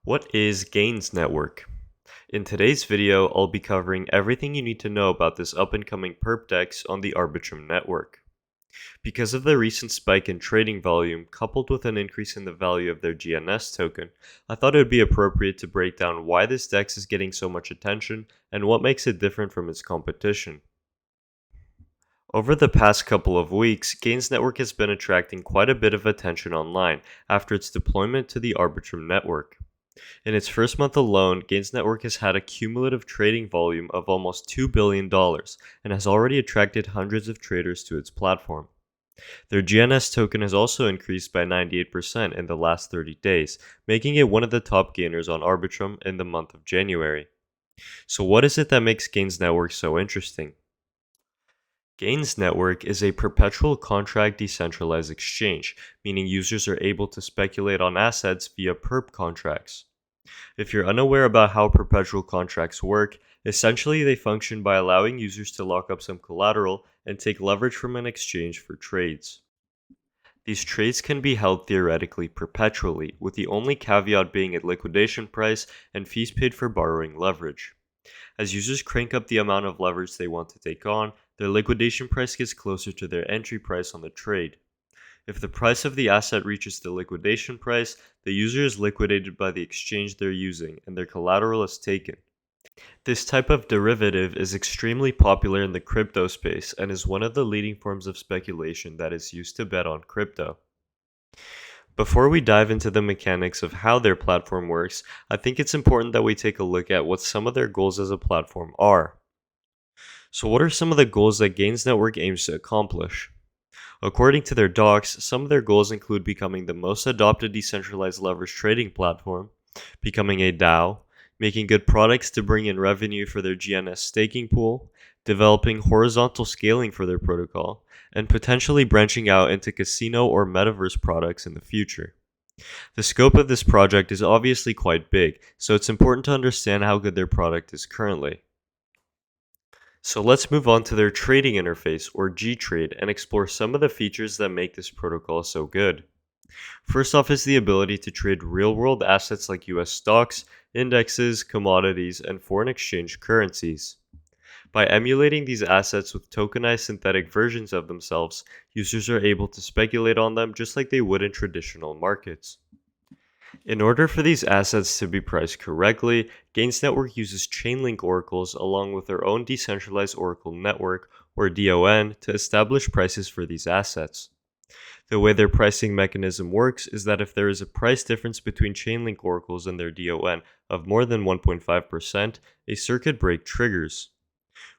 What is GainsNetwork? In today's video, I'll be covering everything you need to know about this up-and-coming perp DEX on the Arbitrum network. Because of the recent spike in trading volume, coupled with an increase in the value of their GNS token, I thought it would be appropriate to break down why this DEX is getting so much attention and what makes it different from its competition. Over the past couple of weeks, GainsNetwork has been attracting quite a bit of attention online after its deployment to the Arbitrum network. In its first month alone, GainsNetwork has had a cumulative trading volume of almost $2 billion and has already attracted hundreds of traders to its platform. Their GNS token has also increased by 98% in the last 30 days, making it one of the top gainers on Arbitrum in the month of January. So what is it that makes GainsNetwork so interesting? GainsNetwork is a perpetual contract decentralized exchange, meaning users are able to speculate on assets via perp contracts. If you're unaware about how perpetual contracts work, essentially they function by allowing users to lock up some collateral and take leverage from an exchange for trades. These trades can be held theoretically perpetually, with the only caveat being a liquidation price and fees paid for borrowing leverage. As users crank up the amount of leverage they want to take on, their liquidation price gets closer to their entry price on the trade. If the price of the asset reaches the liquidation price, the user is liquidated by the exchange they're using and their collateral is taken. This type of derivative is extremely popular in the crypto space and is one of the leading forms of speculation that is used to bet on crypto. Before we dive into the mechanics of how their platform works, I think it's important that we take a look at what some of their goals as a platform are. So what are some of the goals that GainsNetwork aims to accomplish? According to their docs, some of their goals include becoming the most adopted decentralized leverage trading platform, becoming a DAO, making good products to bring in revenue for their GNS staking pool, developing horizontal scaling for their protocol, and potentially branching out into casino or metaverse products in the future. The scope of this project is obviously quite big, so it's important to understand how good their product is currently. So let's move on to their trading interface, or G-Trade, and explore some of the features that make this protocol so good. First off is the ability to trade real-world assets like US stocks, indexes, commodities, and foreign exchange currencies. By emulating these assets with tokenized synthetic versions of themselves, users are able to speculate on them just like they would in traditional markets. In order for these assets to be priced correctly, GainsNetwork uses Chainlink oracles along with their own decentralized oracle network, or DON, to establish prices for these assets. The way their pricing mechanism works is that if there is a price difference between Chainlink oracles and their DON of more than 1.5%, a circuit break triggers.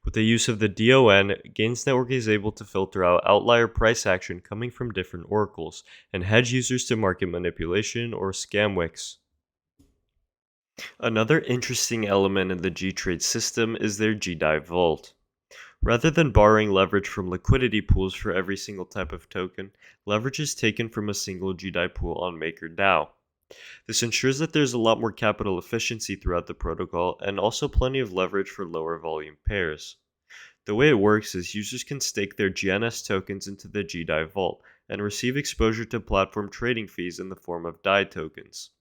With the use of the DON, GainsNetwork is able to filter out outlier price action coming from different oracles and hedge users to market manipulation or scam wicks. Another interesting element in the G-Trade system is their GDAI vault. Rather than borrowing leverage from liquidity pools for every single type of token, leverage is taken from a single GDAI pool on MakerDAO. This ensures that there's a lot more capital efficiency throughout the protocol and also plenty of leverage for lower volume pairs. The way it works is users can stake their GNS tokens into the GDAI vault and receive exposure to platform trading fees in the form of DAI tokens.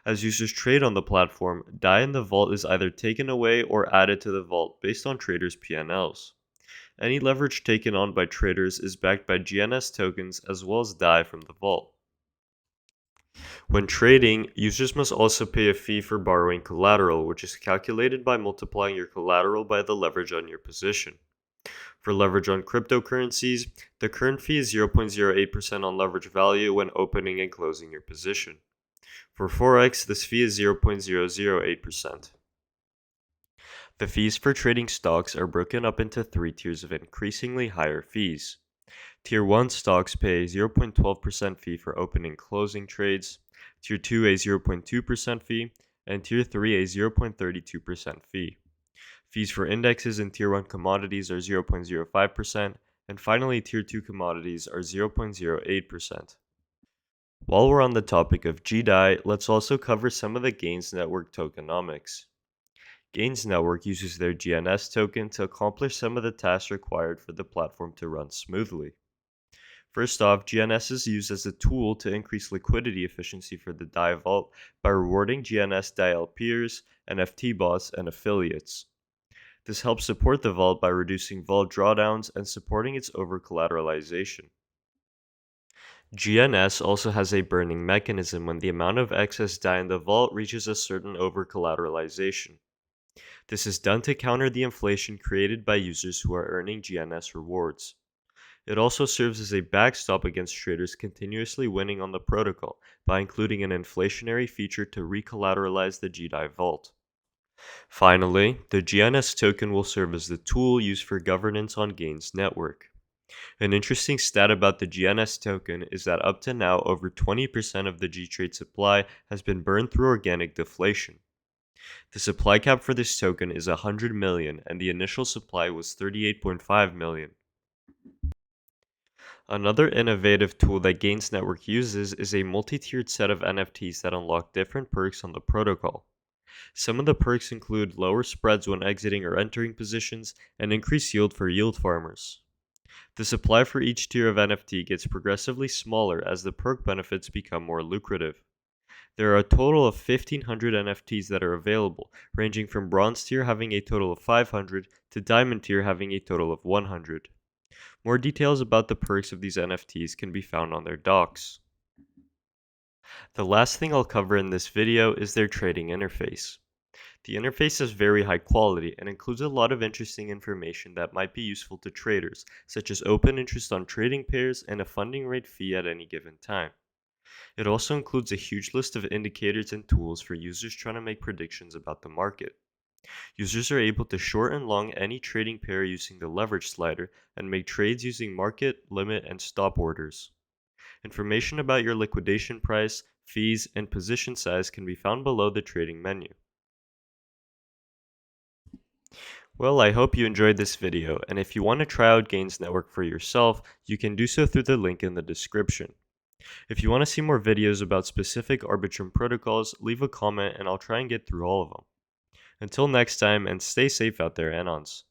As users trade on the platform, DAI in the vault is either taken away or added to the vault based on traders' P&Ls. Any leverage taken on by traders is backed by GNS tokens as well as DAI from the vault. When trading, users must also pay a fee for borrowing collateral, which is calculated by multiplying your collateral by the leverage on your position. For leverage on cryptocurrencies, the current fee is 0.08% on leverage value when opening and closing your position. For Forex, this fee is 0.008%. The fees for trading stocks are broken up into three tiers of increasingly higher fees. Tier 1 stocks pay a 0.12% fee for opening and closing trades, Tier 2 a 0.2% fee, and Tier 3 a 0.32% fee. Fees for indexes and Tier 1 commodities are 0.05%, and finally Tier 2 commodities are 0.08%. While we're on the topic of GDAI, let's also cover some of the GainsNetwork tokenomics. GainsNetwork uses their GNS token to accomplish some of the tasks required for the platform to run smoothly. First off, GNS is used as a tool to increase liquidity efficiency for the DAI vault by rewarding GNS DAI peers, NFT bots, and affiliates. This helps support the vault by reducing vault drawdowns and supporting its over-collateralization. GNS also has a burning mechanism when the amount of excess DAI in the vault reaches a certain over-collateralization. This is done to counter the inflation created by users who are earning GNS rewards. It also serves as a backstop against traders continuously winning on the protocol by including an inflationary feature to recollateralize the GDAI vault. Finally, the GNS token will serve as the tool used for governance on GainsNetwork. An interesting stat about the GNS token is that up to now, over 20% of the G-Trade supply has been burned through organic deflation. The supply cap for this token is 100 million, and the initial supply was 38.5 million. Another innovative tool that GainsNetwork uses is a multi-tiered set of NFTs that unlock different perks on the protocol. Some of the perks include lower spreads when exiting or entering positions, and increased yield for yield farmers. The supply for each tier of NFT gets progressively smaller as the perk benefits become more lucrative. There are a total of 1,500 NFTs that are available, ranging from Bronze tier having a total of 500 to Diamond tier having a total of 100. More details about the perks of these NFTs can be found on their docs. The last thing I'll cover in this video is their trading interface. The interface is very high quality and includes a lot of interesting information that might be useful to traders, such as open interest on trading pairs and a funding rate fee at any given time. It also includes a huge list of indicators and tools for users trying to make predictions about the market. Users are able to short and long any trading pair using the leverage slider and make trades using market, limit, and stop orders. Information about your liquidation price, fees, and position size can be found below the trading menu. Well, I hope you enjoyed this video, and if you want to try out GainsNetwork for yourself, you can do so through the link in the description. If you want to see more videos about specific Arbitrum protocols, leave a comment and I'll try and get through all of them. Until next time, and stay safe out there, Anons.